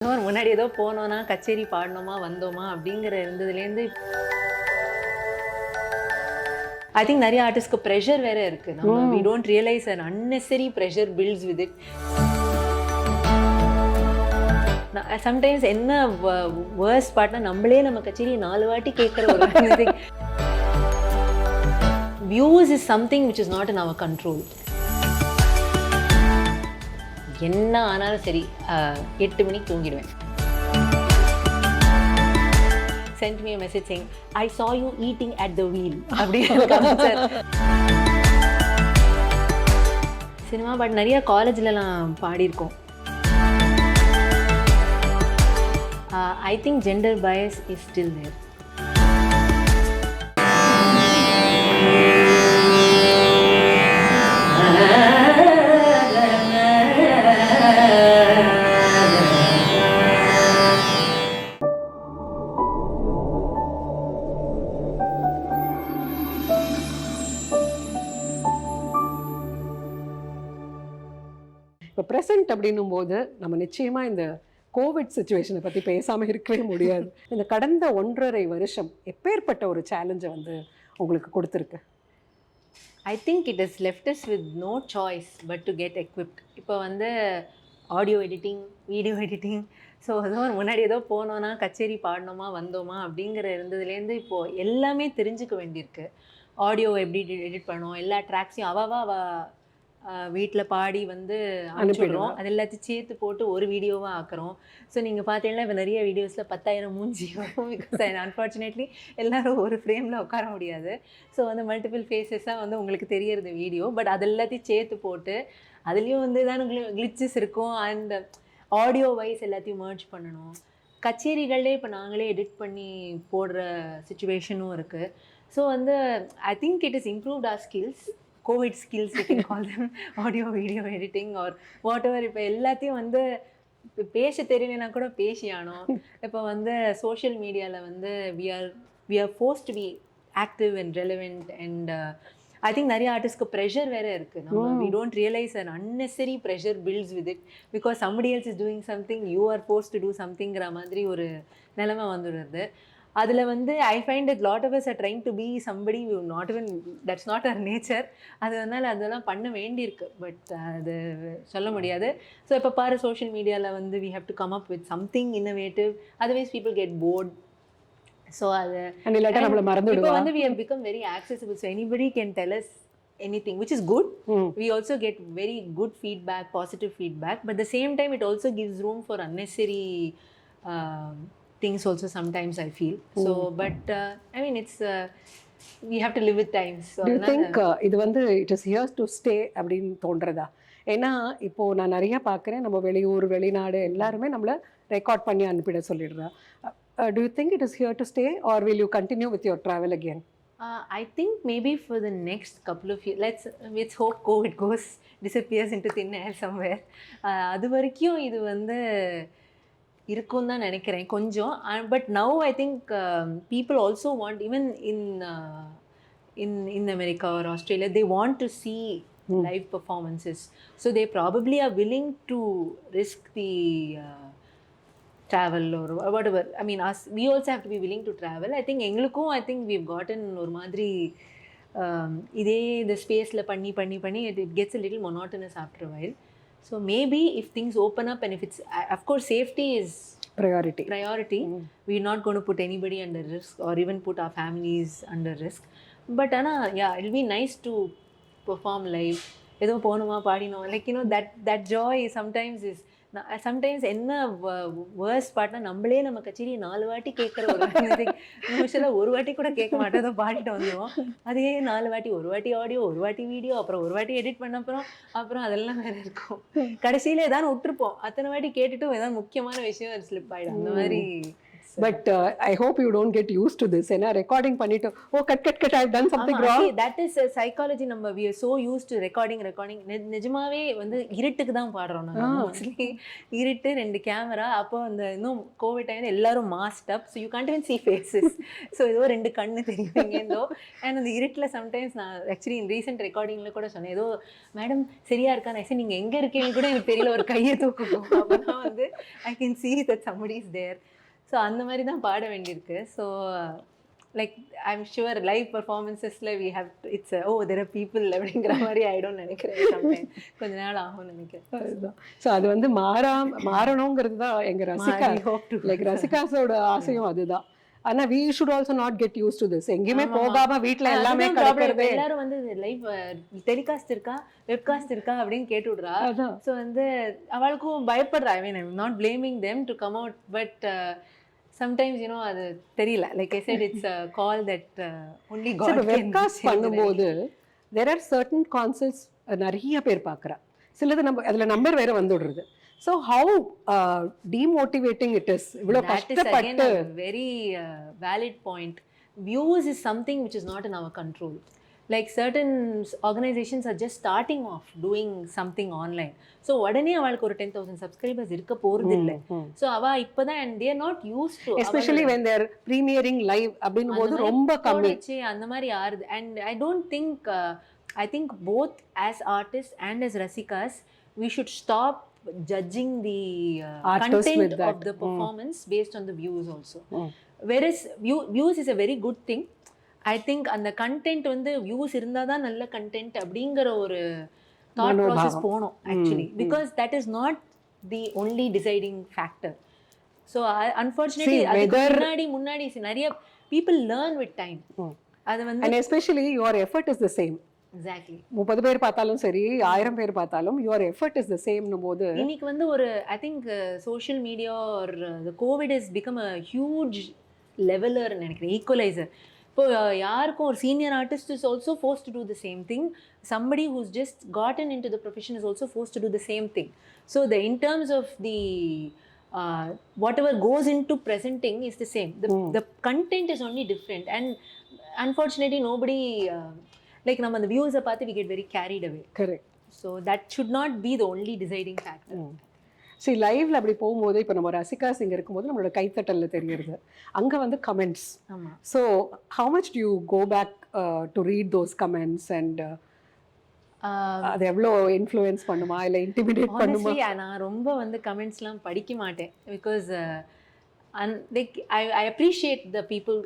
முன்னாடி ஏதோ போனோம்னா கச்சேரி பாடணுமா வந்தோமா அப்படிங்கிற இருந்ததுலேருந்து ஐ திங்க் நிறைய ஆர்டிஸ்ட்க்கு ப்ரெஷர் வேற இருக்கு. நம்ம we don't realise an unnecessary pressure builds with it. Sometimes என்ன வேர்ஸ் பாட்னா நம்மளே நம்ம கச்சேரி 4 வாட்டி கேட்குற ஒரு views is something which is not in our control. என்ன ஆனாலும் சரி 8 மணிக்கு தூங்கிடுவேன். Sent me a message saying, I saw you eating at the wheel. Cinema பாட்டு நிறைய காலேஜ்லலாம் பாடியிருக்கோம். I think gender bias is still there. இப்போ ப்ரெசென்ட் அப்படின்னும் போது நம்ம நிச்சயமாக இந்த கோவிட் சுச்சுவேஷனை பற்றி பேசாமல் இருக்கவே முடியாது. இந்த கடந்த 1.5 வருஷம் எப்பேற்பட்ட ஒரு சேலஞ்சை வந்து உங்களுக்கு கொடுத்துருக்கு? I think it has left us with no choice but to get equipped. இப்போ வந்து audio editing, video editing, so ஏதோ முன்னாடி ஏதோ போனோன்னா கச்சேரி பாடணுமா வந்தோமா அப்படிங்கிற இருந்ததுலேருந்து இப்போது எல்லாமே தெரிஞ்சுக்க வேண்டியிருக்கு. ஆடியோ எப்படி எடிட் பண்ணணும், எல்லா ட்ராக்ஸையும் அவ வீட்டில் பாடி வந்து அனுப்பிடுறோம். அது எல்லாத்தையும் சேர்த்து போட்டு ஒரு வீடியோவாக ஆக்குறோம். ஸோ நீங்கள் பார்த்தீங்கன்னா இப்போ நிறைய வீடியோஸில் 10,000 மூஞ்சி வரும். பிகாஸ் அன்ஃபார்ச்சுனேட்லி எல்லோரும் ஒரு ஃப்ரேமில் உட்கார முடியாது. ஸோ வந்து மல்டிபிள் ஃபேஸஸாக வந்து உங்களுக்கு தெரியறது வீடியோ. பட் அது எல்லாத்தையும் சேர்த்து போட்டு அதுலேயும் வந்து தான் கிளிச்சஸ் இருக்கும். அண்ட் ஆடியோ வைஸ் எல்லாத்தையும் மர்ஜ் பண்ணணும். கச்சேரிகளே இப்போ நாங்களே எடிட் பண்ணி போடுற சுச்சுவேஷனும் இருக்குது. ஸோ வந்து I think it is improved our skills. Covid skills you can call them, audio video editing or whatever. இப்போ எல்லாத்தையும் வந்து பேச தெரியலனா கூட பேசியானோம். இப்போ வந்து சோஷியல் மீடியாவில் வந்து we are forced to be active and relevant. And I think நிறைய ஆர்டிஸ்ட்க்கு ப்ரெஷர் வேற இருக்குது. நம்ம we don't realise an unnecessary pressure builds with it. Because somebody else is doing something, you are forced to do சம்திங்கிற மாதிரி ஒரு நிலைமை வந்துடுறது. அதில் வந்து I find that lot of us are trying to be somebody not even that's not our nature. அதனால அதெல்லாம் பண்ண வேண்டியிருக்கு. பட் அது சொல்ல முடியாது. ஸோ இப்போ பாரு சோஷியல் மீடியாவில் வந்து we have to come up with something innovative, otherwise people get bored. So அது இப்போ வந்து we have become very accessible. So anybody can tell us anything, which is good. We also get very good feedback, positive feedback, but at the same time it also gives room for unnecessary things also sometimes I feel. So but I mean it's we have to live with times. So do you think இது வந்து it is here to stay அப்படின்னு தோன்றதா? ஏன்னா இப்போ நான் நிறைய பார்க்குறேன், நம்ம வெளியூர் வெளிநாடு எல்லாருமே நம்மளை ரெக்கார்ட் பண்ணி அனுப்பிட சொல்லிடுறா. Do you think it is here to stay or will you continue with your travel again? I think maybe for the next couple of years, let's hope COVID disappears into thin air somewhere. அது வரைக்கும் இது வந்து இருக்கும் தான் நினைக்கிறேன் கொஞ்சம். But now I think people also want, even in America or Australia, they want to see live performances. So they probably are willing to risk the travel or whatever. I mean us, we also have to be willing to travel. I think எங்களுக்கும் I think we've gotten ஒரு மாதிரி இதே இந்த ஸ்பேஸில் பண்ணி it gets a little monotonous after a while. So maybe if things open up and if it's, of course safety is priority. We're not going to put anybody under risk or even put our families under risk. But yeah, it'll be nice to perform live. ஏதோ போகணுமா பாடினோம், like you know that joy sometimes என்ன verse பாட்னா நம்மளே நம்ம கச்சேரி 4 வாட்டி கேட்குற ஒரு நிமிஷத்தில் ஒரு வாட்டி கூட கேட்க மாட்டோம், ஏதோ பாடிட்டு வந்துடுவோம். அதே 4 வாட்டி, ஒரு வாட்டி ஆடியோ, ஒரு வாட்டி வீடியோ, அப்புறம் ஒரு வாட்டி எடிட் பண்ண அப்புறம் அதெல்லாம் வேறு இருக்கும். கடைசியில் ஏதாவது விட்டுருப்போம், அத்தனை வாட்டி கேட்டுட்டும் ஏதாவது முக்கியமான விஷயம் ஸ்லிப் ஆகிடும். அந்த மாதிரி But I hope you don't get used to this. ஏன்னா ரெக்கார்டிங் பண்ணிட்டு ஓ cut I've done something wrong. See, that is a psychology. நம்ம we are so used to recording. நிஜமாவே வந்து இருட்டுக்கு தான் பாடுறோம் நாங்க மோஸ்ட்லி. இருட்டு 2 கேமரா. அப்போ அந்த இன்னும் கோவிட் டைம்ல எல்லாரும் masked up. So you can't even see faces. So ஏதோ 2 கண்ணு தெரியுங்க ஏதோ. And அந்த இருட்டுல sometimes நான் actually in recent recordingல கூட சொன்னேன். ஏதோ மேடம் சரியா இருக்கா நான் நீங்க எங்க இருக்கீங்க கூட எனக்கு தெரியல ஒரு கையை தூக்குங்க. அப்பதான் வந்து I can see that somebody is there. So அந்த மாதிரி தான் பாட வேண்டியிருக்கு. So like I'm sure live பர்ஃபார்மன்ஸஸில் we have it's oh there are people அப்படிங்கிற மாதிரி ஆகிடும்னு நினைக்கிறேன். சம்டைம் கொஞ்ச நாள் ஆகும்னு நினைக்கிறேன். அதுதான். ஸோ அது வந்து மாறணுங்கிறது தான் எங்கள் ரசிகா லைக் ரசிகாஸோட ஆசையும் அதுதான். ஆனா we should also not get used to this. எங்கேயுமே போகாம வீட்ல எல்லாமே கிடைக்கிறதே. எல்லாரும் வந்து லைவ் டெலிகாஸ்ட் இருக்கா வெப்காஸ்ட் இருக்கா அப்படின்னு கேட்டு விடுறா. ஸோ வந்து அவளுக்கும் பயப்படுறா. I mean I am not blaming them to come out but sometimes you know அது தெரியல. Like I said it's a call that only God can. Webcast பண்ணும்போது there are certain concepts நிறைய பேர் பார்க்குறா. சிலது நம்ம அதில் நம்பர் வேற வந்துடுறது. So how demotivating it is. இவ்வளோ கஷ்டப்பட்டு very valid point. Views is something which is not in our control. Like certain organizations are just starting off doing something online. So உடனே அவளுக்கு ஒரு 10,000 subscribers இருக்க போறது இல்ல. So அவ இப்பதான் and they are not used to, especially when they are premiering live அப்படினும் போது ரொம்ப கம்மி அந்த மாதிரி ஆறுது. And I don't think I think both as artists and as rasikas we should stop judging the content of the performance based on the views also. Whereas views is a very good thing. I think அந்த content வந்து views இருந்தா தான் நல்ல content அப்படிங்கிற ஒரு thought process போணும் actually, because that is not the only deciding factor. So unfortunately அதுக்கு முன்னாடி நிறைய people learn with time. அது வந்து and especially your effort is the same. Exactly. 30 பேர் பார்த்தாலும் சரி 1000 பேர் பார்த்தாலும் your effort is the same போது இன்னைக்கு வந்து ஒரு I think social media or the COVID has become a huge leveler நினைக்கிறேன், equalizer. இப்போ யாருக்கும் ஒரு senior artist is also forced to do the same thing. Somebody who's just gotten into the profession is also forced to do the same thing. So in terms of the whatever goes into presenting is the same. The content is only different, and unfortunately nobody like நம்ம அந்த வியூஸை பார்த்து we get very carried away. Correct. So that should not be the only deciding factor. See லைவ்ல அப்படி போகும்போது இப்போ நம்ம ரசிகாஸ் இங்கே இருக்கும்போது நம்மளோட கைத்தட்டல்ல தெரியுது, அங்கே வந்து comments. So how much do you go back to read those comments and அது எவ்வளோ இன்ஃப்ளூயன்ஸ் பண்ணுமா இல்லை இன்டிமிடேட் பண்ணுமா? நான் ரொம்ப வந்து கமெண்ட்ஸ்லாம் படிக்க மாட்டேன். Because and like I appreciate the people.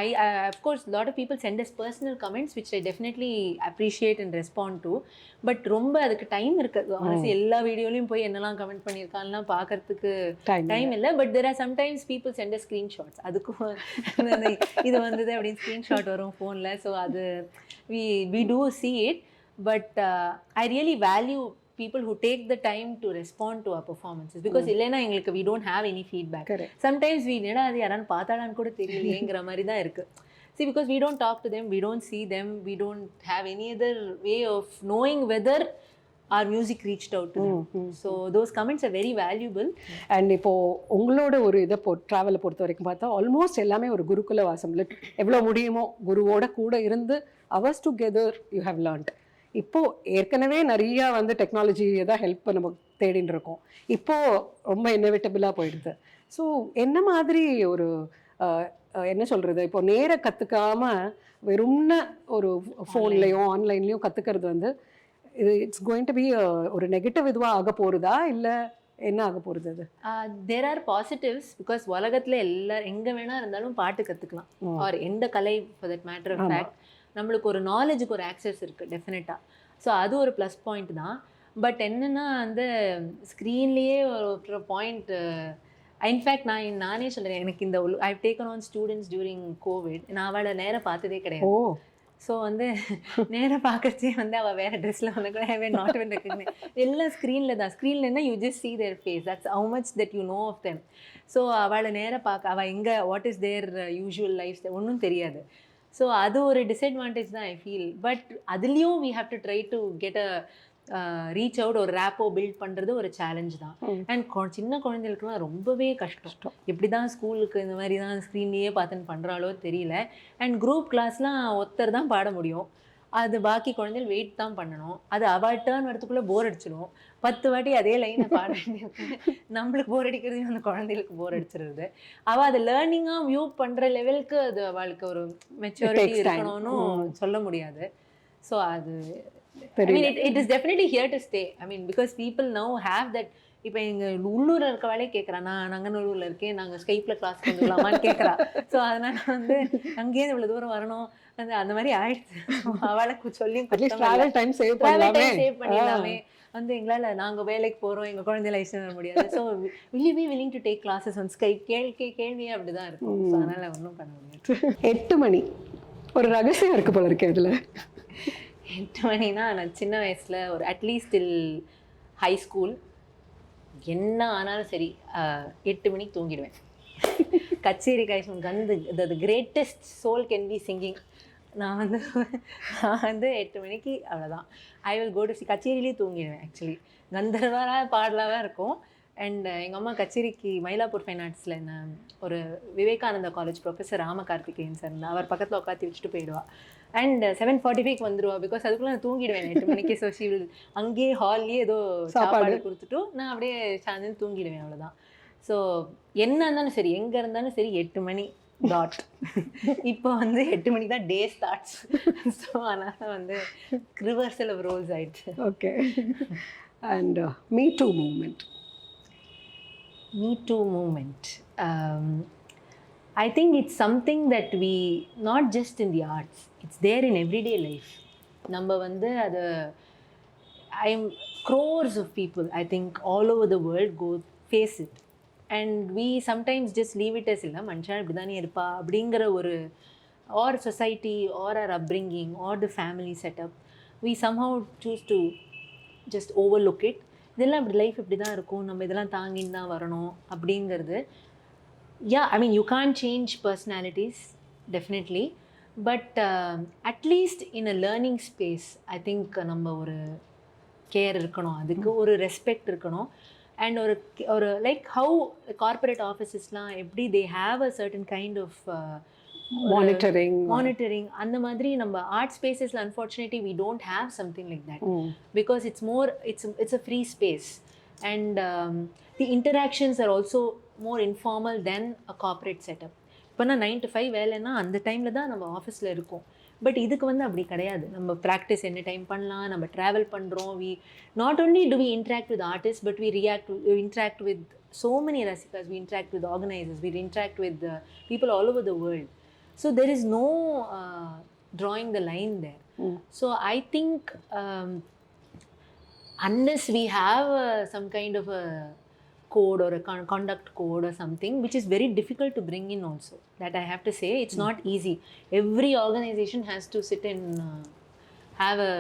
I of course a lot of people send us personal comments which I definitely appreciate and respond to, but ரொம்ப அதுக்கு டைம் இருக்காது. honestly எல்லா வீடியோலயும் போய் என்னலாம் கமெண்ட் பண்ணிருக்கான்லாம் பார்க்கிறதுக்கு டைம் இல்ல. but there are sometimes people send us screenshots. அதுக்கு இது வந்தது அப்படினு screenshot வரும் ஃபோன்ல. so அது we do see it, but I really value people who take the time to respond to our performances, because இல்லைன்னா எங்களுக்கு we don't have any feedback. Sometimes we நேடா அது யாரான்னு பார்த்தாடான்னு கூட தெரியலையேங்கிற மாதிரி தான் இருக்கு. See, because we don't talk to them, we don't see them, we don't have any other way of knowing whether our music reached out to them. So those comments are very valuable. And இப்போ உங்களோட ஒரு இதை ட்ராவலை பொறுத்த வரைக்கும் பார்த்தா almost எல்லாமே ஒரு குருகுல வாசம். எவ்வளோ முடியுமோ குருவோட கூட இருந்து hours together you have learned. இப்போது ஏற்கனவே நிறையா வந்து டெக்னாலஜியை தான் ஹெல்ப் நம்ம தேடின்னு இருக்கோம். இப்போது ரொம்ப இன்னோவேட்டபிளாக போயிடுது. ஸோ என்ன மாதிரி ஒரு என்ன சொல்கிறது, இப்போ நேர கற்றுக்காமல் வெறும்ன ஒரு ஃபோன்லேயும் ஆன்லைன்லேயும் கற்றுக்கிறது வந்து இது இட்ஸ் கோயிங் டு பி ஒரு நெகட்டிவ் இதுவாக ஆக போகிறதா இல்லை என்ன ஆக போகிறது? அது தேர் ஆர் பாசிட்டிவ்ஸ். பிகாஸ் உலகத்தில் எங்கே வேணா இருந்தாலும் பாட்டு கற்றுக்கலாம், ஆர் எந்த கலை for that matter of fact நம்மளுக்கு ஒரு நாலேஜுக்கு ஒரு ஆக்சஸ் இருக்குது டெஃபினட்டாக. ஸோ அது ஒரு ப்ளஸ் பாயிண்ட் தான். பட் என்னென்னா வந்து ஸ்க்ரீன்லேயே ஒரு பாயிண்ட் இன்ஃபேக்ட் நானே சொல்கிறேன், எனக்கு இந்த ஐ taken on students during Covid. நான் அவளை நேராக பார்த்ததே கிடையாது. ஸோ வந்து நேராக பார்க்கறச்சே வந்து அவள் வேறு ட்ரெஸ்ஸில் வந்து கூட ஐ நாட் வென் ரெக்கக்னைஸ். எல்லாம் ஸ்க்ரீனில் தான். ஸ்க்ரீன்லன்னா you just see their face. that's how much that you know of them. So அவளை நேராக பார்க்க அவள் எங்கே what is their usual life ஒன்றும் தெரியாது. ஸோ அது ஒரு டிஸ்அட்வான்டேஜ் தான் ஐ ஃபீல். பட் அதுலேயும் we have to try to get a reach out ஒரு ரேப்போ பில்ட் பண்ணுறது ஒரு சேலஞ்ச் தான். அண்ட் சின்ன குழந்தைகளுக்குலாம் ரொம்பவே கஷ்டம். எப்படி தான் ஸ்கூலுக்கு இந்த மாதிரி தான் ஸ்க்ரீன்லேயே பார்த்துன்னு பண்ணுறாலோ தெரியல. அண்ட் குரூப் கிளாஸ்லாம் ஒருத்தர் தான் பாட முடியும். அது பாக்கி குழந்தைகள் வெயிட் தான் பண்ணணும். அது அவள் டேர்ன் வரதுக்குள்ளே போர் அடிச்சிடும். 10 வாட்டி அதே லைனை பாட வேண்டியிருக்கு. நம்மளுக்கு போர் அடிக்கிறது அந்த குழந்தைகளுக்கு போர் அடிச்சிருது. அவள் அதை லேர்னிங்காக வியூ பண்ணுற லெவலுக்கு அது அவளுக்கு ஒரு மெச்சூரிட்டி இருக்கணும்னு சொல்ல முடியாது. ஸோ அது I mean, it is definitely here to stay. I mean, because people now have that. இப்போ எங்கள் உள்ளூரில் இருக்க வேலையை கேட்குறேன். நான் நங்கநல்லூரில் இருக்கேன், நாங்கள் ஸ்கைப்பில் கிளாஸ் வந்துடலாமான்னு கேட்குறா. ஸோ அதனால் வந்து அங்கேயே இவ்வளோ தூரம் வரணும் அந்த மாதிரி ஆயிடுச்சு. அவளுக்கு சொல்லி ட்ராவல் டைம் சேவ் பண்ணிடலாமே வந்து எங்களால் நாங்கள் வேலைக்கு போகிறோம், எங்கள் குழந்தை லைசன்ஸ் வர முடியாது. So will you be willing to take classes on Skype? கேள்வியே அப்படி தான் இருக்கும். ஸோ அதனால் ஒன்றும் பண்ண முடியாது. 8 மணி ஒரு ரகசியம் இருக்குது போல இருக்கு இதில். 8 மணினா நான் சின்ன வயசில் ஒரு அட்லீஸ்ட் டில் ஹை ஸ்கூல் என்ன ஆனாலும் சரி 8 மணிக்கு தூங்கிடுவேன். கச்சேரி கைசம் கந்து the greatest soul can be singing. நான் வந்து 8 மணிக்கு அவ்வளோதான். ஐ வில் கோ டு கச்சேரியிலே தூங்கிடுவேன். ஆக்சுவலி கந்தர்வராக பாடலாக இருக்கும். அண்ட் எங்கள் அம்மா கச்சேரிக்கு மயிலாப்பூர் ஃபைன் ஆர்ட்ஸில் என்ன ஒரு விவேகானந்தா காலேஜ் ப்ரொஃபஸர் ராமகார்த்திகேயன் சார் இருந்தால் அவர் பக்கத்தில் உட்காந்து வச்சுட்டு போயிடுவா. அண்ட் 7:45 வந்துடுவா. பிகாஸ் அதுக்குள்ளே நான் தூங்கிடுவேன் 8 மணிக்கு. ஸோ ஷீ வில் அங்கேயே ஹால்லேயே ஏதோ சாப்பாடு கொடுத்துட்டு நான் அப்படியே சார்ந்து தூங்கிடுவேன். அவ்வளோதான். ஸோ என்ன இருந்தாலும் சரி, எங்கே இருந்தாலும் சரி 8 மணி டாட். இப்போ வந்து 8 மணிக்கு தான் டே ஸ்டார்ட்ஸ். ஸோ அதனால் வந்து ரிவர்சல் ஆஃப் ரோல்ஸ் ஆயிடுச்சு. Okay. And me too moment. Me Too movement. I think it's something that we, not just in the arts, it's there in everyday life. நம்ம வந்து அது crores of people, I think all over the world go face it. And we sometimes just leave it as இல்லை மனுஷன் இப்படி தானே இருப்பா அப்படிங்கிற ஒரு or society or our upbringing or the family setup, we somehow choose to just overlook it. இதெல்லாம் இப்படி life இப்படி தான் இருக்கும், நம்ம இதெல்லாம் தாங்கின்னு தான் வரணும் அப்படிங்கிறது. I mean you can change personalities definitely, but at least in a learning space I think நம்ம ஒரு கேர் இருக்கணும், அதுக்கு ஒரு ரெஸ்பெக்ட் இருக்கணும். அண்ட் ஒரு லைக் ஹவு கார்பரேட் ஆஃபீஸஸ்லாம் எப்படி they have a certain kind of monitoring அந்த மாதிரி நம்ம ஆர்ட் ஸ்பேசஸ்ல unfortunately we don't have something like that. Because it's a free space and the interactions are also more informal than a corporate setup. இப்போ நான் 9 to 5 வேலைன்னா அந்த டைமில் தான் நம்ம ஆஃபீஸில் இருக்கோம். பட் இதுக்கு வந்து அப்படி கிடையாது. நம்ம ப்ராக்டிஸ் என்ன டைம் பண்ணலாம், நம்ம ட்ராவல் பண்ணுறோம். we not only do we interact with artists but we interact with so many rasikas, we interact with organizers, we interact with people all over the world. So there is no drawing the line there. So I think unless we have some kind of a code or a conduct code or something, which is very difficult to bring in also, that I have to say, it's not easy. Every organization has to sit and have a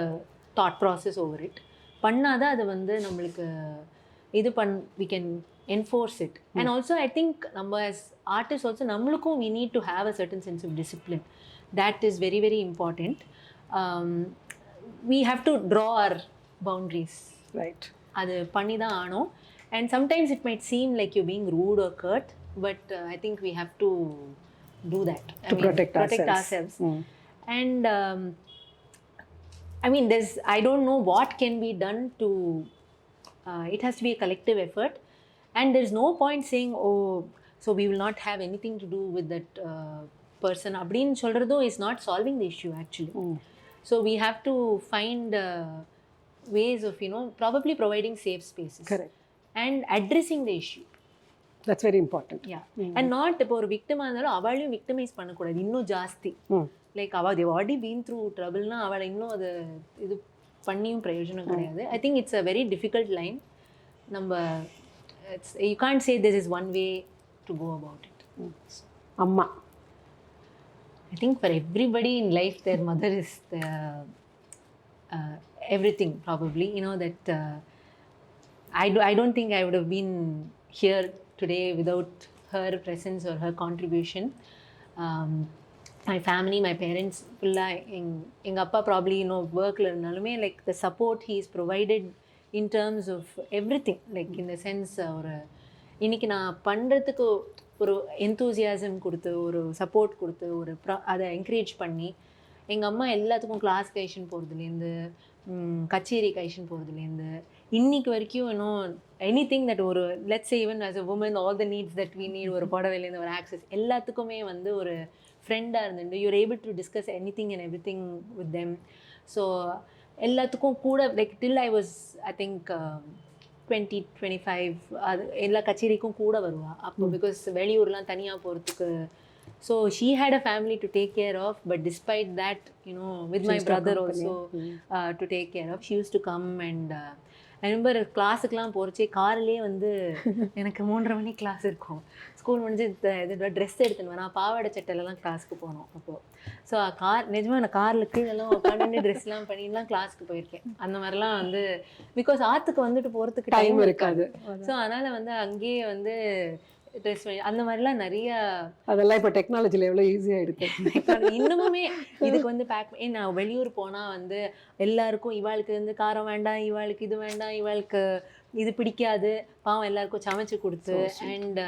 thought process over it. பண்ணாத அது வந்து நம்மளுக்கு இது we can enforce it. And also I think நம்ம as artists also நம்மளுக்கும் we need to have a certain sense of discipline. That is very very important. We have to draw our boundaries, right? அது பண்ணி தான் ஆனோம். And sometimes it might seem like you're being rude or curt, but I think we have to do that to protect ourselves. And I mean I don't know what can be done to it has to be a collective effort. And there's no point saying, oh, so we will not have anything to do with that person. Abdin solrado is not solving the issue actually. So we have to find ways of, probably providing safe spaces. Correct. And addressing the issue. That's very important. Yeah. And not இப்போ ஒரு விக்டிமாக இருந்தாலும் அவளையும் victimise பண்ணக்கூடாது இன்னும் ஜாஸ்தி. Like அவள் they already been through troubleனா அவளை இன்னும் அது இது பண்ணியும் பிரயோஜனம் கிடையாது. I think it's a very difficult line. நம்ம you can't say this is one way to go about it. Amma. I think for everybody in life their mother is the everything probably, that I don't think I would have been here today without her presence or her contribution. My family, my parents ஃபுல்லாக எங்கள் அப்பா probably இன்னும் ஒர்க்கில் இருந்தாலுமே like the support he is provided in terms of every thing. Like இந்த sense ஒரு இன்றைக்கி நான் பண்ணுறதுக்கு ஒரு எந்தூசியாசம் கொடுத்து, ஒரு சப்போர்ட் கொடுத்து, ஒரு அதை என்கரேஜ் பண்ணி, எங்கள் அம்மா எல்லாத்துக்கும் கிளாஸ் கைஷன் போகிறதுலேருந்து கச்சேரி கைஷன் போகிறதுலேருந்து இன்னைக்கு வரைக்கும் இன்னும் எனி திங் தட் ஒரு let's even as a woman all the needs that we need, ஒரு புடவையிலேருந்து ஒரு ஆக்சஸ் எல்லாத்துக்குமே வந்து ஒரு ஃப்ரெண்டாக இருந்துட்டு you're able to discuss any thing and every thing with them. So எல்லாத்துக்கும் கூட like till I was I think 20-25 அது எல்லா கச்சேரிக்கும் கூட வருவாள் அப்போ. பிகாஸ் வெளியூர்லாம் தனியாக போகிறதுக்கு. So she had a family to take care of, but despite that, you know, with my brother also to take care of, she used to come and I remember கிளாஸுக்கெலாம் போகிறச்சே கார்லேயே வந்து எனக்கு 3:30 மணிக்கு கிளாஸ் இருக்கும். School முடிஞ்சு dress எடுத்துன்னு நான் பாவாடை சட்டையிலலாம் கிளாஸுக்கு போனோம் அப்போது. ஸோ நிஜமாக நான் காரில் கீழெல்லாம் உட்காந்து ட்ரெஸ்லாம் பண்ணிலாம் கிளாஸுக்கு போயிருக்கேன். அந்த மாதிரிலாம் வந்து பிகாஸ் ஆற்றுக்கு வந்துட்டு போகிறதுக்கு டைம் இருக்காது. ஸோ அதனால் வந்து அங்கேயே வந்து ட்ரெஸ் அந்த மாதிரிலாம் நிறைய அதெல்லாம் இப்போ டெக்னாலஜியில் எவ்வளோ ஈஸியாக இருக்குது. இன்னுமுமே இதுக்கு வந்து நான் வெளியூர் போனால் வந்து எல்லாருக்கும் இவாளுக்கு வந்து காரம் வேண்டாம், இவாளுக்கு இது வேண்டாம், இவாளுக்கு இது பிடிக்காது, பாவம் எல்லாருக்கும் சமைச்சு கொடுத்து. அண்ட்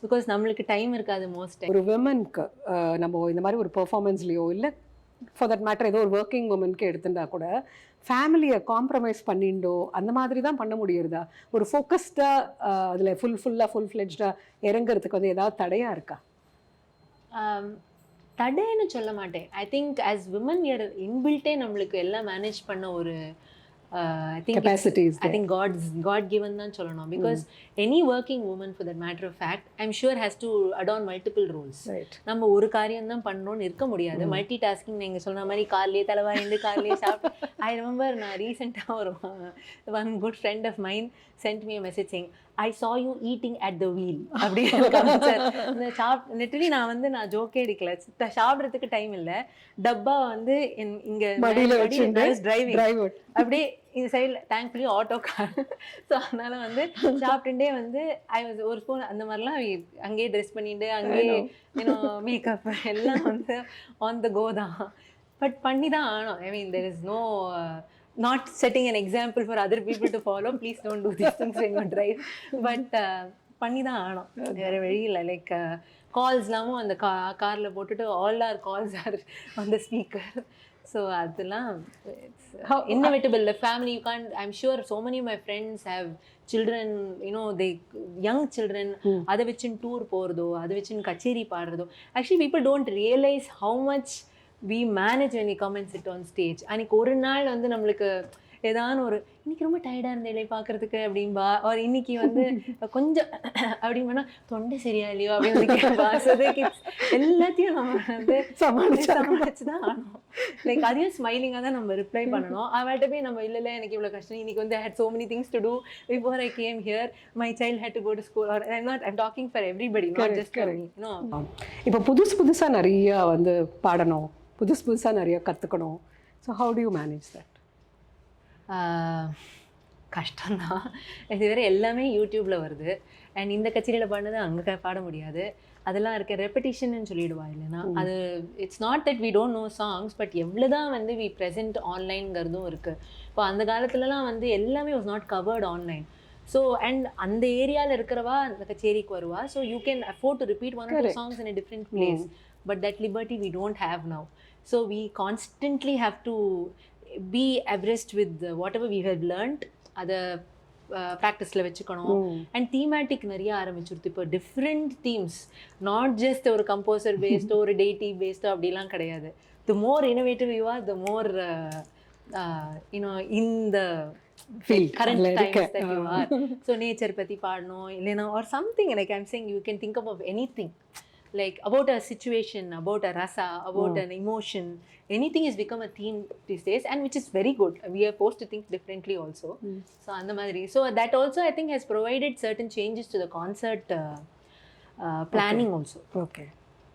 பிகாஸ் நம்மளுக்கு டைம் இருக்காது மோஸ்ட் டைம். ஒரு விமனுக்கு நம்ம இந்த மாதிரி ஒரு பெர்ஃபார்மன்ஸ்லையோ இல்லை ஃபார் தட் மேட்டர் ஏதோ ஒரு ஒர்க்கிங் உமனுக்கு எடுத்துட்டா கூட ஃபேமிலியை காம்ப்ரமைஸ் பண்ணிண்டோ அந்த மாதிரி தான் பண்ண முடியுறதா? ஒரு ஃபோக்கஸ்டாக அதில் ஃபுல் ஃப்ளெஜ்டாக இறங்குறதுக்கு வந்து ஏதாவது தடையாக இருக்கா? தடைன்னு சொல்ல மாட்டேன். ஐ திங்க் ஆஸ் விமன் இன்பில்ட்டே நம்மளுக்கு எல்லாம் மேனேஜ் பண்ண ஒரு I think God given தான் சொல்லணும். Because any working woman for that matter of fact, I'm sure has to adorn multiple roles. நம்ம ஒரு காரியம் தான் பண்ணணும்னு இருக்க முடியாது. மல்டி டாஸ்கிங் நீங்கள் சொன்ன மாதிரி காலையிலே தலைவாயிண்டு காலையிலே சாப்பிட்டு. ஐ ரிமெம்பர் நான் ரீசெண்டாக ஒரு one good friend of mine sent me a message saying I saw you eating at the wheel அப்படின்னு லிட்டரலி நான் ஜோக்கே அடிக்கல. சாப்பிட்றதுக்கு டைம் இல்லை, டப்பா வந்து இங்கே டிரைவிங் அப்படியே இந்த சைடில் தேங்க்ஃபுல்லி ஆட்டோ கார். ஸோ அதனால் வந்து சாப்பிட்டுட்டே வந்து ஐ வாஸ் ஒரு ஸ்பூன் அந்த மாதிரிலாம் அங்கேயே ட்ரெஸ் பண்ணிட்டு அங்கேயே மேக்கப் எல்லாம் வந்து ஆன் த கோ தான். பட் பண்ணி தான் ஆனோம். ஐ மீன் there is no not setting an example for other people to follow. Please don't do these things when you drive. But பண்ணி தான் ஆனோம், வேறு வழி இல்லை. லைக் கால்ஸ்லாமும் அந்த காரில் போட்டுட்டு all our calls are on the speaker. So அதெல்லாம் inevitable. The family, you can't, I'm sure so many of my friends have children, you know, they young children. அதை வச்சுன்னு டூர் போகிறதோ, அதை வச்சுன்னு கச்சேரி பாடுறதோ. Actually people don't realize how much we manage when we come and sit on stage. அன்றைக்கி ஒரு நாள் வந்து நம்மளுக்கு ஏதான ஒரு இன்றைக்கி ரொம்ப டயர்டாக இருந்தேன் பார்க்குறதுக்கு அப்படின்பா, ஒரு இன்றைக்கி வந்து கொஞ்சம் அப்படின்னா தொண்டை சரியா இல்லையோ அப்படின்னு கேட்பா. எல்லாத்தையும் நம்ம வந்து சமாளிச்சு தான் ஆனோம். லைக் அதையும் ஸ்மைலிங்காக தான் நம்ம ரிப்ளை பண்ணணும். அவள்கிட்ட போய் நம்ம இல்லை எனக்கு இவ்வளோ கஷ்டம், இன்றைக்கி வந்து I had so many things to do before I came here, my child had to go to school, or I'm talking for everybody, not just for me. இப்போ புதுசாக நிறையா வந்து பாடணும், புதுசாக நிறையா கற்றுக்கணும். So how to you manage that? கஷ்டம்தான். இது வேறு எல்லாமே யூடியூப்பில் வருது. அண்ட் இந்த கச்சேரியில் பாடினது அங்கே பாட முடியாது, அதெல்லாம் இருக்க ரெப்படிஷன்னு சொல்லிடுவா. இல்லைன்னா அது it's not that we don't know songs, but எவ்வளோ தான் வந்து வி ப்ரெசென்ட் ஆன்லைன்ங்கிறதும் இருக்குது. இப்போ அந்த காலத்துலலாம் வந்து எல்லாமே was not covered online. So and அந்த ஏரியாவில் இருக்கிறவா அந்த கச்சேரிக்கு வருவா. So you can afford to repeat one or two songs in a different place, but that liberty we don't have now. So we constantly have to be abreast with whatever we have learned, அதை ப்ராக்டிஸில் வச்சுக்கணும். And thematic நிறைய ஆரம்பிச்சுருது இப்போ. Different themes, not just ஒரு composer பேஸ்டோ ஒரு deity பேஸ்டோ அப்படிலாம் கிடையாது. The more innovative you are, the more you know in the current times that you are. So nature பற்றி பாடணும் இல்லைனா or something like I'm saying, you can think of anything. Like about a situation, about a rasa, about an emotion, anything has become a theme these days, and which is very good. We are forced to think differently also. So and the madri, so that also I think has provided certain changes to the concert planning also. Okay.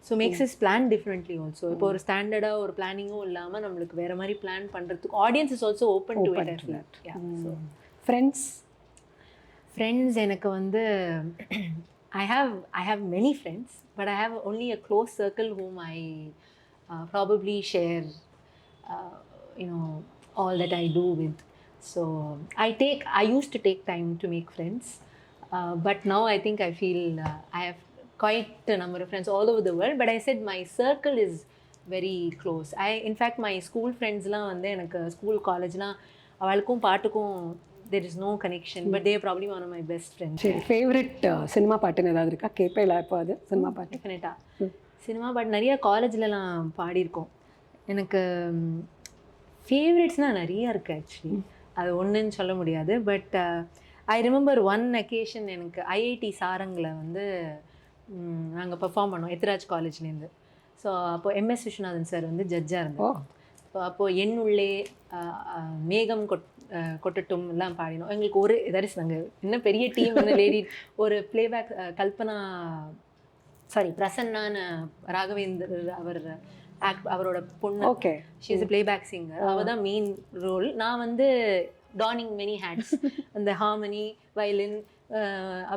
So makes us plan differently also. இப்போ ஒரு ஸ்டாண்டர்டா ஒரு பிளானிங்கும் இல்லாமல் நம்மளுக்கு வேற மாதிரி plan பண்ணுறதுக்கு audience is also open to it. So friends எனக்கு வந்து I have many friends, but I have only a close circle whom I probably share you know all that I do with. So I used to take time to make friends, but now I think I feel I have quite a number of friends all over the world, but I said my circle is very close. In fact my school friendsலாம் வந்து எனக்கு school காலேஜ்லாம் அவளுக்கும் பாட்டுக்கும் there is no connection, but they are probably one of my best friends. சரி, favourite cinema பாட்டுன்னு ஏதாவது இருக்கா? கேட்பேல இப்போ அது சினிமா பாட்டு? டெஃபினட்டாக சினிமா பாட்டு நிறைய காலேஜ்லலாம் பாடியிருக்கோம். எனக்கு ஃபேவரட்ஸ்னால் நிறையா இருக்குது ஆக்சுவலி, அது ஒன்றுன்னு சொல்ல முடியாது. But I remember one occasion, எனக்கு ஐஐடி சாரங்கில் வந்து நாங்கள் பெர்ஃபார்ம் பண்ணோம் எத்ராஜ் காலேஜ்லேருந்து. ஸோ அப்போது எம்எஸ் விஸ்வநாதன் சார் வந்து ஜட்ஜாக இருந்தோம். ஸோ அப்போது என் உள்ளே மேகம் கொட்டட்டும் எல்லாம் பாடினோம். எங்களுக்கு ஒரு தரிசி நாங்கள் இன்னும் பெரிய டீம் வந்து லேடி ஒரு பிளேபேக் கல்பனா பிரசன்னான ராகவேந்தர் அவரோட பொண்ணு. Okay, she is a playback singer. அவள் தான் மெயின் ரோல். நான் வந்து டானிங் மெனி ஹேட்ஸ், அந்த ஹார்மனி, வயலின்,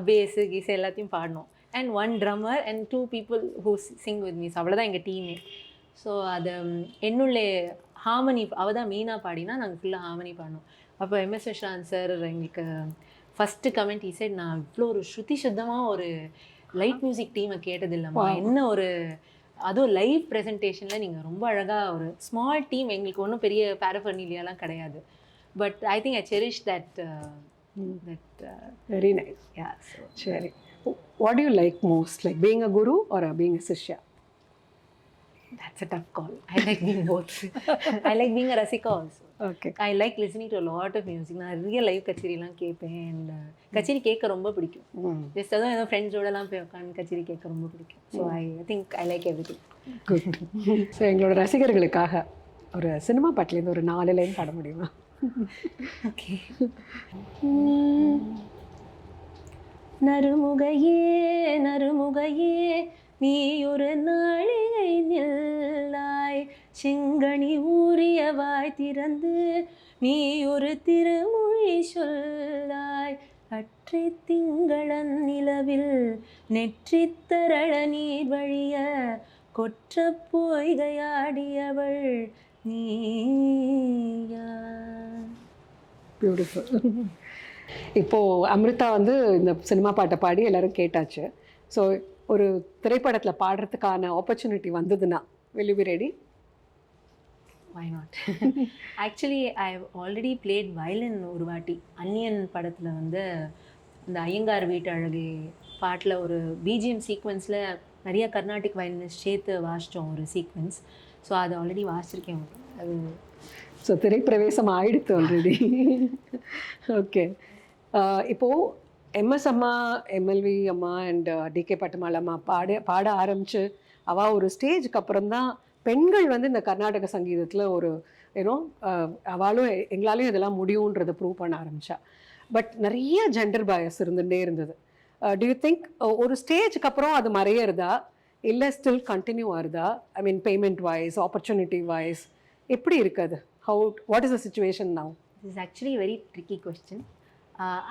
பேஸு கீஸு எல்லாத்தையும் பாடினோம். And one drummer and 2 people who sing with me. So அவ்வளோதான் எங்கள் டீமே. ஸோ அது என்னுள்ளே ஹார்மனி அவள் தான் மெயினாக பாடினா, நாங்கள் ஃபுல்லாக ஹார்மனி பாடினோம். அப்போ எம்எஸ் விஸ்வநாதன் சார் எங்களுக்கு ஃபஸ்ட்டு கமெண்ட் ஈசைட், நான் இவ்வளோ ஒரு ஸ்ருதி சுத்தமாக ஒரு லைட் மியூசிக் டீமை கேட்டதில்லைம்மா, என்ன ஒரு அதுவும் லைவ் ப்ரெசன்டேஷனில் நீங்கள் ரொம்ப அழகாக ஒரு ஸ்மால் டீம், எங்களுக்கு ஒன்றும் பெரிய பேரஃபர்னிலியாலாம் கிடையாது. But I think I cherish that very nice. Yeah. So சரி, what do you like most, like being a guru or being a shishya? that's a tough call. I like being both. I like being a rasika also. Okay. I like listening to a lot of music. நான் நிறைய live கச்சேரிலாம் கேட்பேன். And கச்சேரி கேட்க ரொம்ப பிடிக்கும். Just அதுவும் ஏதோ ஃப்ரெண்ட்ஸோடலாம் போய் உட்காந்து கச்சேரி கேட்க ரொம்ப பிடிக்கும். So I think I like everything. Good. So எங்களோட ரசிகர்களுக்காக ஒரு சினிமா பாட்டிலேருந்து ஒரு 4 லைன் பாட முடியுமா? ஓகே. நறுமுகையே நறுமுகையே நீ ஒரு நாளிகை நில்லாய், செங்கனி ஊறியவாய் திறந்து நீ ஒரு திருமொழி சொல்லாய், அற்றை திங்களன் நிலவில் நெற்றித்தரள நீர் வழிய கொற்ற பொய்கையாடியவள் நீயா. பியூட்டிஃபுல். இப்போது அம்ரிதா வந்து இந்த சினிமா பாட்டை பாடி எல்லோரும் கேட்டாச்சு. ஸோ ஒரு திரைப்படத்தில் பாடுறதுக்கான ஆப்பர்ச்சுனிட்டி வந்ததுன்னா will you be ready? Why not? Actually I have already played violin ஒரு வாட்டி. அன்னியன் படத்தில் வந்து இந்த ஐயங்கார் வீட்டு அழகே பாட்டில் ஒரு பிஜிஎம் சீக்வன்ஸில் நிறைய கர்நாடிக் வயலினிஸ்ட் சேர்த்து வாசித்தோம் ஒரு சீக்வன்ஸ். ஸோ அதை ஆல்ரெடி வாசிச்சிருக்கேன். அது ஸோ திரைப்பிரவேசம் ஆயிடுத்து ஆல்ரெடி. ஓகே, இப்போது எம்எஸ் அம்மா, எம்எல்வி அம்மா அண்ட் டிகே பட்டுமால் அம்மா பாட ஆரம்பித்து அவள் ஒரு ஸ்டேஜுக்கு அப்புறம் தான் பெண்கள் வந்து இந்த கர்நாடக சங்கீதத்தில் ஒரு ஏன்னோ அவளும் எங்களாலையும் இதெல்லாம் முடியுன்றதை ப்ரூவ் பண்ண ஆரம்பித்தா. பட் நிறைய ஜெண்டர் பயஸ் இருந்துகிட்டே இருந்தது. டு யூ திங்க் ஒரு ஸ்டேஜுக்கு அப்புறம் அது மறையிறதா இல்லை ஸ்டில் கண்டினியூ ஆகுதா? ஐ மீன் பேமெண்ட் வைஸ், ஆப்பர்ச்சுனிட்டி வைஸ் எப்படி இருக்குது? What is the situation now? This is actually a very tricky question.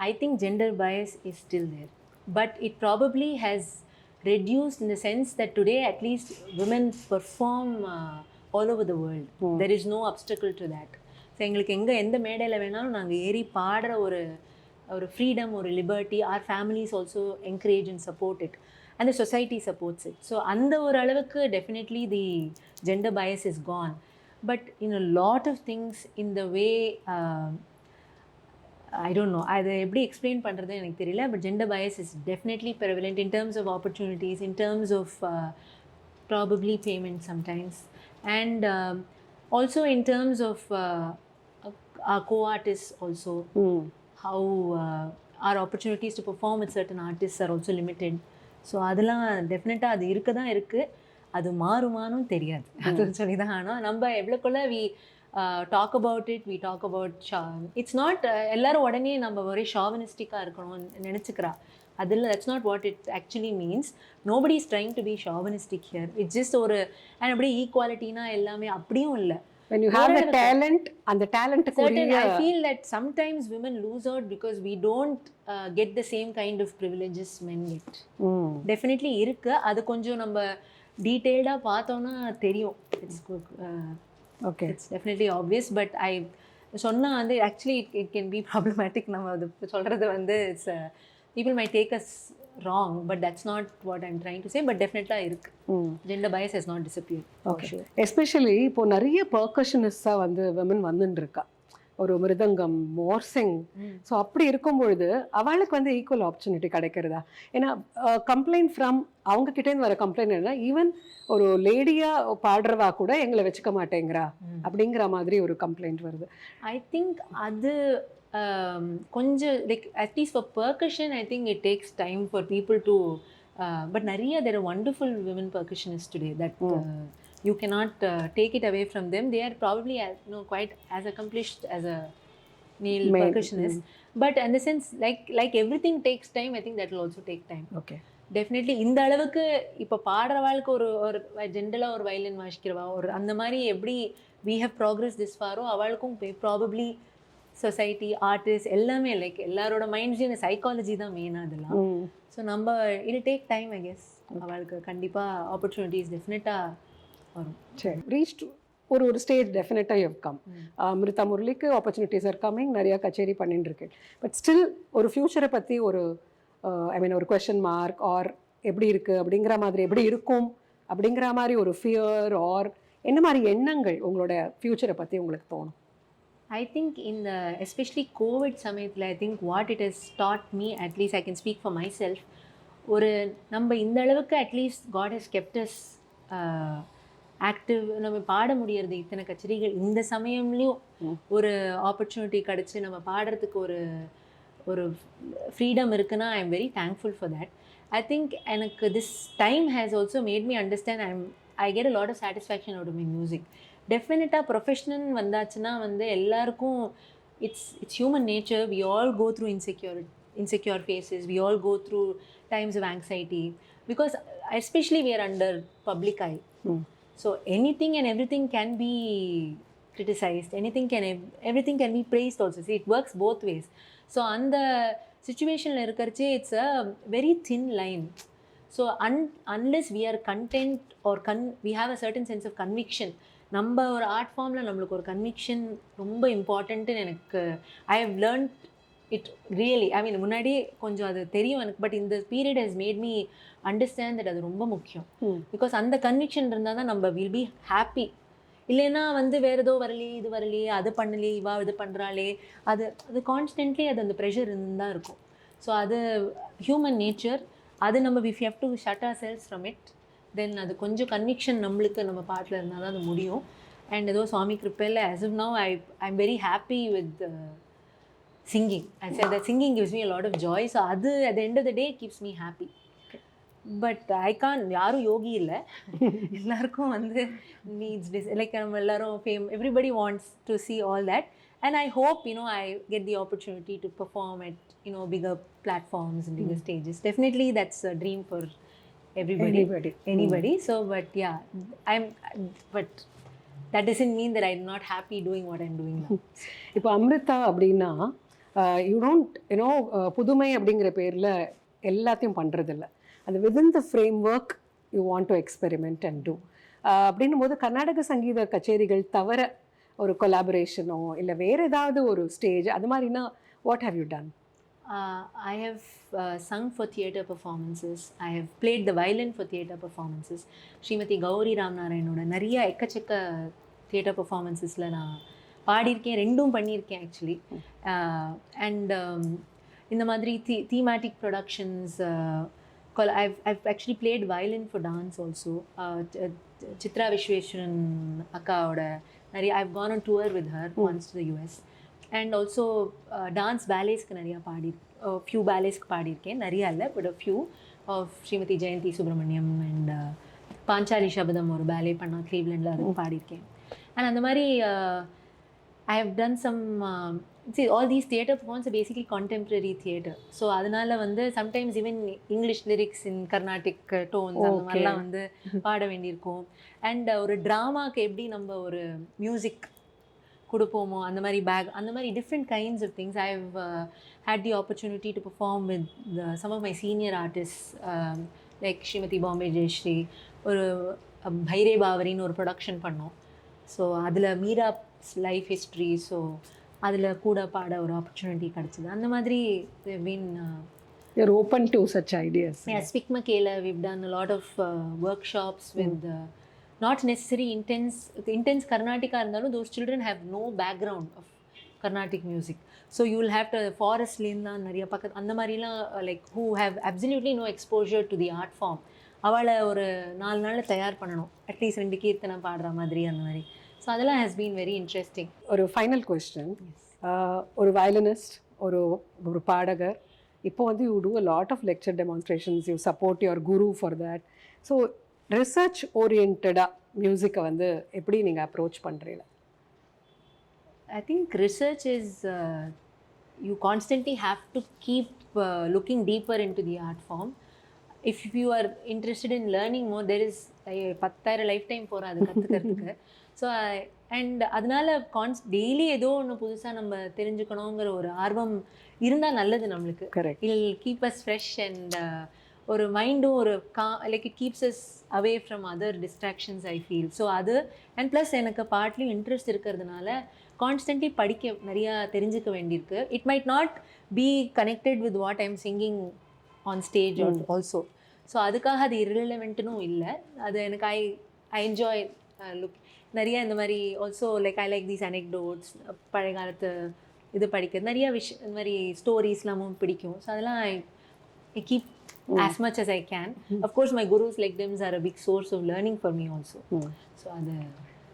I think gender bias is still there, but it probably has reduced in the sense that today at least women perform all over the world. There is no obstacle to that. So எங்களுக்கு எந்த மேடையில் வேணாலும் நாங்கள் ஏறி பாடுற ஒரு freedom, ஒரு liberty. our families also encourage and support it, and the society supports it. So அந்த ஒரு அளவுக்கு definitely the gender bias is gone, but in a lot of things in the way I don't know, அதை எப்படி explain பண்ணுறது எனக்கு தெரியல. But gender Paes is definitely prevalent in terms of opportunities, in terms of probably payment sometimes, and also in terms of our co-artists also, how our opportunities to perform with certain artists are also limited. So அதெல்லாம் டெஃபினட்டாக அது இருக்க தான் இருக்குது. அது மாறுமானும் தெரியாது. அது சொல்லி தான் ஆனால் நம்ம எவ்வளோக்குள்ள talk about it, we talk about it's not எல்லாரும் உடனே நம்ம ஒரே ஷாவனிஸ்டிக்காக இருக்கணும்னு நினச்சிக்கிறா. அதில் that's not what it actually means. Nobody is trying to be chauvinistic here. It's just ஒரு and அப்படியே ஈக்குவாலிட்டினா எல்லாமே அப்படியும் இல்லை. When you have the talent, and the talent I feel that sometimes women lose out because we don't get the same kind of privileges men get. Definitely இருக்கு. அது கொஞ்சம் நம்ம டீட்டெயில்டாக பார்த்தோன்னா தெரியும். Okay. It's definitely obvious. But சொன்னால் வந்து actually it can be problematic. நம்ம அது சொல்கிறது வந்து it's people may take as wrong, but that's not what I'm trying to say. But டெஃபினெட்டாக இருக்குது. Gender bias has not disappear. Okay. Especially இப்போ நிறைய பர்கஷனிஸ்டாக வந்து விமன் வந்துட்டு இருக்கா. ஒரு மிருதங்கம், மோர்சிங். ஸோ அப்படி இருக்கும் பொழுது அவளுக்கு வந்து ஈக்குவல் ஆப்பர்ச்சுனிட்டி கிடைக்கிறதா? ஏன்னா கம்ப்ளைண்ட் ஃப்ரம் அவங்க கிட்டேருந்து வர கம்ப்ளைண்ட் என்ன, ஈவன் ஒரு லேடியாக பாடுறவா கூட எங்களை வச்சுக்க மாட்டேங்கிறா அப்படிங்கிற மாதிரி ஒரு கம்ப்ளைண்ட் வருது. ஐ திங்க் அது கொஞ்சம் like at least for percussion I think it takes time for people to but நிறைய there are wonderful women percussionist today that you cannot take it away from them. They are probably quite as accomplished as a male percussionist. But in the sense like everything takes time, I think that will also take time. Okay. Definitely இந்த அளவுக்கு இப்போ பாடுறவாளுக்கு ஒரு ஜென்ரலாக ஒரு violin வாசிக்கிறவா ஒரு அந்த மாதிரி எப்படி we have progressed this far அவளுக்கும் ப்ராபப்ளி சொசைட்டி ஆர்டிஸ்ட் எல்லாமே லைக் எல்லாரோட மைண்ட்ஸ்லையும் சைக்காலஜி தான் மெயினாக அதெல்லாம். ஸோ நம்ம it take time I guess. அவளுக்கு கண்டிப்பாக ஆப்பர்ச்சுனிட்டிஸ் டெஃபினட்டாக வரும். சரி, ரீச் ஒரு ஸ்டேஜ் டெஃபினட்டாக யூ கம். அமிர்தா முரளிக்கு ஆப்பர்ச்சுனிட்டிஸ் ஆர் கம்மிங், நிறையா கச்சேரி பண்ணிட்டு இருக்கு. பட் ஸ்டில் ஒரு ஃப்யூச்சரை பற்றி ஒரு ஐ மீன் ஒரு கொஷன் மார்க் ஆர் எப்படி இருக்குது அப்படிங்கிற மாதிரி, எப்படி இருக்கும் அப்படிங்கிற மாதிரி ஒரு ஃபியர் ஆர் என்ன மாதிரி எண்ணங்கள் உங்களோட ஃப்யூச்சரை பற்றி உங்களுக்கு தோணும்? ஐ திங்க் இந்த எஸ்பெஷலி கோவிட் சமயத்தில் I think what it has taught me, at least I can speak for myself, ஒரு நம்ம இந்த அளவுக்கு at least God has kept us active. நம்ம பாட முடியறது இத்தனை கச்சேரிகள் இந்த சமயம்லேயும் ஒரு ஆப்பர்ச்சுனிட்டி கிடச்சி நம்ம பாடுறதுக்கு ஒரு ஃப்ரீடம் இருக்குன்னா I am very thankful for that. I think எனக்கு this time has also made me understand I get a lot of satisfaction out of my music. டெஃபினட்டாக ப்ரொஃபஷ்னல் வந்தாச்சுன்னா வந்து எல்லாருக்கும் it's human nature. We all go through insecure phases, we all go through times of anxiety because especially we are under public eye. So anything and everything can be criticized, everything can be praised also. See, it works both ways. So on the situation la irukkarche it's a very thin line. So unless we are content or we have a certain sense of conviction, நம்ம ஒரு art ஃபார்மில் நம்மளுக்கு ஒரு conviction ரொம்ப இம்பார்ட்டன்ட்டுன்னு எனக்கு I have learnt it really. I mean முன்னாடியே கொஞ்சம் அது தெரியும் எனக்கு, பட் இந்த period has made me understand that அது ரொம்ப முக்கியம். பிகாஸ் அந்த கன்விக்ஷன் இருந்தால் தான் நம்ம வில் பி ஹாப்பி. இல்லைன்னா வந்து வேறு ஏதோ வரலையே, இது வரலையே, அது பண்ணலையே, இவா இது பண்ணுறாளே, அது கான்ஸ்டன்ட்லி அது அந்த ப்ரெஷர் இருந்தால் இருக்கும். ஸோ அது ஹியூமன் நேச்சர். அது நம்ம we have to shut ourselves from it. Then அது கொஞ்சம் கன்விக்ஷன் நம்மளுக்கு நம்ம பாட்டில் இருந்தால் தான் அது முடியும். அண்ட் ஏதோ சுவாமி கிருப்பையில் as of now I am very happy with singing. I said that singing gives me a lot of joy. So adu at the end of the day keeps me happy. But I can't, யாரும் யோகி இல்லை, எல்லாருக்கும் வந்து needs this, like நம்ம எல்லாரும் fame, everybody wants to see all that. And I hope I get the opportunity to perform at bigger platforms and bigger stages. Definitely that's a dream for anybody. So but yeah, but that doesn't mean that I'm not happy doing what I'm doing now. இப்போ அம்ரிதா அப்படின்னா you don't புதுமை அப்படிங்கிற பேரில் எல்லாத்தையும் பண்ணுறதில்ல. அது within the framework you want to experiment and do அப்படின்னும் போது கர்நாடக சங்கீத கச்சேரிகள் தவிர ஒரு கொலாபரேஷனோ இல்லை வேறு ஏதாவது ஒரு ஸ்டேஜ் அது மாதிரினா what have you done? I have sung for theatre performances. I have played the violin for theatre performances. Srimathi Gowri ராம்நாராயணோட நிறைய எக்கச்சக்க தியேட்டர் பர்ஃபார்மன்ஸஸில் நான் பாடியிருக்கேன், ரெண்டும் பண்ணியிருக்கேன் ஆக்சுவலி. அண்ட் இந்த மாதிரி thematic productions. I've actually played violin for dance also. Chitra Visweswaran அக்காவோட நிறைய I've gone on tour with her once to the US. And also dance பேலேஸ்க்கு நிறையா ஃபியூ பேலேஸ்க்கு பாடியிருக்கேன், நிறையா இல்லை but few of Srimathi Jayanthi Subramaniam and Panchali Sabatham ஒரு பேலே பண்ணால் க்ளீவ்லண்டில் அதுக்கு பாடியிருக்கேன். அண்ட் அந்த மாதிரி I have done some all these theatre performance basically contemporary theatre. So அதனால் வந்து sometimes even English lyrics in Carnatic tones அந்த மாதிரிலாம் வந்து பாட வேண்டியிருக்கும். அண்ட் ஒரு ட்ராமாவுக்கு எப்படி நம்ம ஒரு மியூசிக் கொடுப்போமோ அந்த மாதிரி different kinds of things. I have had the opportunity to perform with some of my senior artists லைக் ஸ்ரீமதி பாம்பே ஜெயஸ்ரீ, ஒரு பைரே பாவரின்னு ஒரு ப்ரொடக்ஷன் பண்ணோம். ஸோ அதில் மீரா லைஃப் ஹிஸ்ட்ரி, ஸோ அதில் கூட பாட ஒரு ஆப்பர்ச்சுனிட்டி கிடச்சிது. அந்த மாதிரி மீன் you're open to such ideas. Yeah, Spikma Kela, we've done a lot of workshops with not necessarily intense Carnatic இருந்தாலும் those children have no background of Carnatic music. So you will have to forestலேருந்து தான் நிறைய பக்கத்து அந்த மாதிரிலாம் like who have absolutely no exposure to the art form. அவளை ஒரு 4 நாளில் தயார் பண்ணணும், அட்லீஸ்ட் 2 கீர்த்தனை பாடுற மாதிரி அந்த மாதிரி. ஸோ அதெல்லாம் has been very interesting. ஒரு ஃபைனல் கொஸ்டின், ஒரு வயலினிஸ்ட், ஒரு பாடகர், இப்போ வந்து you do a lot of lecture demonstrations, you support your guru for that. So research ஓரியன்டாக மியூசிக்கை வந்து எப்படி நீங்கள் அப்ரோச் பண்ணுறீங்க? I think research is you constantly have to keep looking deeper into the art form. If you are interested in learning more, there is 10,000 life time போகிற அது கற்றுக்கிறதுக்கு. So and அதனால டெய்லி ஏதோ ஒன்று புதுசாக நம்ம தெரிஞ்சுக்கணுங்கிற ஒரு ஆர்வம் இருந்தால் நல்லது நம்மளுக்கு. Correct. It'll keep us fresh and ஒரு மைண்டும் ஒரு like it keeps us away from other distractions I feel. So அது அண்ட் ப்ளஸ் எனக்கு பாட்லேயும் இன்ட்ரெஸ்ட் இருக்கிறதுனால கான்ஸ்டன்ட்லி படிக்க நிறையா தெரிஞ்சுக்க வேண்டியிருக்கு. It might not be connected with what I am singing on stage also. So அதுக்காக அது irrelevantனும் இல்லை. அது எனக்கு ஐ என்ஜாய் லுக் நிறையா இந்த மாதிரி also like I like these anecdotes, பழைய காலத்து இது படிக்கிறது, நிறையா இந்த மாதிரி ஸ்டோரிஸ்லாமும் பிடிக்கும். ஸோ அதெல்லாம் I keep as much as I can. Of course my gurus like them are a big source of learning for me also. So அது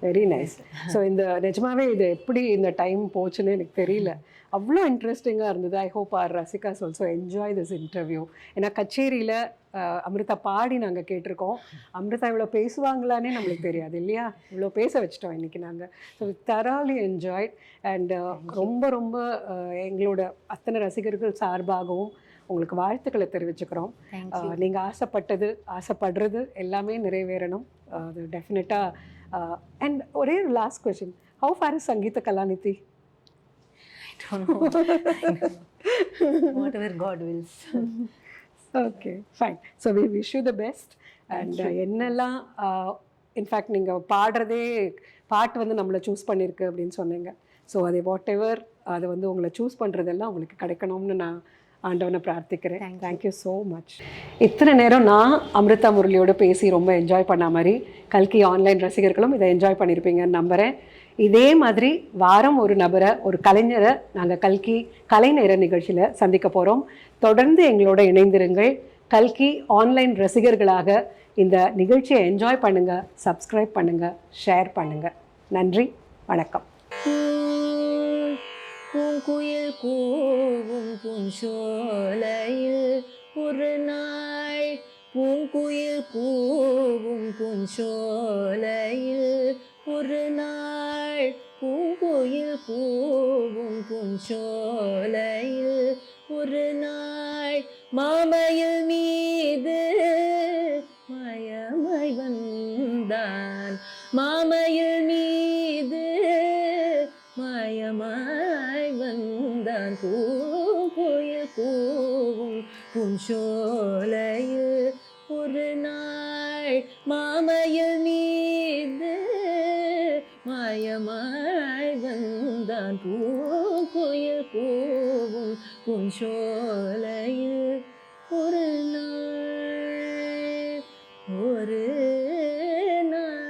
வெரி நைஸ். ஸோ இந்த நிஜமாவே இது எப்படி இந்த டைம் போச்சுன்னு எனக்கு தெரியல, அவ்வளோ இன்ட்ரெஸ்டிங்காக இருந்தது. I hope our rasikas also enjoy this interview. ஏன்னா கச்சேரியில் அமிர்தா பாடி நாங்கள் கேட்டிருக்கோம், அமிர்தா இவ்வளோ பேசுவாங்களானே நம்மளுக்கு தெரியாது இல்லையா, இவ்வளோ பேச வச்சிட்டோம் இன்றைக்கி நாங்கள். ஸோ தராலி என்ஜாய்ட் அண்ட் ரொம்ப ரொம்ப எங்களோட அத்தனை ரசிகர்கள் சார்பாகவும் உங்களுக்கு வாழ்த்துக்களை தெரிவிச்சுக்கிறோம். நீங்கள் ஆசைப்படுறது எல்லாமே நிறைவேறணும், அது டெஃபினட்டாக. அண்ட் ஒரே last question, how far is Sangeetha Kalanidhi? I don't know. Whatever God wills. Okay fine. So we wish you the best. And என்னெல்லாம் இன்ஃபேக்ட் நீங்கள் பாடுறதே பாட்டு வந்து நம்மளை சூஸ் பண்ணியிருக்கு அப்படின்னு சொன்னீங்க. ஸோ அது வாட் எவர் அது வந்து உங்களை சூஸ் பண்ணுறதெல்லாம் உங்களுக்கு கிடைக்கணும்னு நான் ஆண்டவனை பிரார்த்திக்கிறேன். Thank you so much. இத்தனை நேரம் நான் அமிர்தா முரளியோட பேசி ரொம்ப என்ஜாய் பண்ண மாதிரி கல்கி ஆன்லைன் ரசிகர்களும் இதை என்ஜாய் பண்ணியிருப்பீங்கன்னு நம்புகிறேன். இதே மாதிரி வாரம் ஒரு நபரை, ஒரு கலைஞரை நாங்கள் கல்கி கலைநேர நிகழ்ச்சியில் சந்திக்க போகிறோம். தொடர்ந்து எங்களோட இணைந்திருங்கள். கல்கி ஆன்லைன் ரசிகர்களாக இந்த நிகழ்ச்சியை என்ஜாய் பண்ணுங்கள், சப்ஸ்கிரைப் பண்ணுங்கள், ஷேர் பண்ணுங்கள். நன்றி, வணக்கம். பூங்குயில் கூவும் புன்சோலையில் ஒரு நாள், பூங்குயில் கூவும் புன்சோலையில் ஒரு நாள், பூங்குயில் கூவும் புன்சோலையில் ஒரு நாள், மாமயில் மீது மயமாய் வந்தான், மாமயில் மீது மயமாய் வந்தான், பூங்குயில் கூவும் புன்சோலையில் ஒரு நாள், மாமயில் மீது மயமாய் வந்தான், பூங்குயில் கூவும் புன்சோலையில் ஒரு நாள், ஒரு நாள்.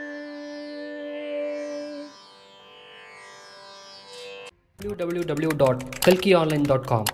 www.kalkionline.com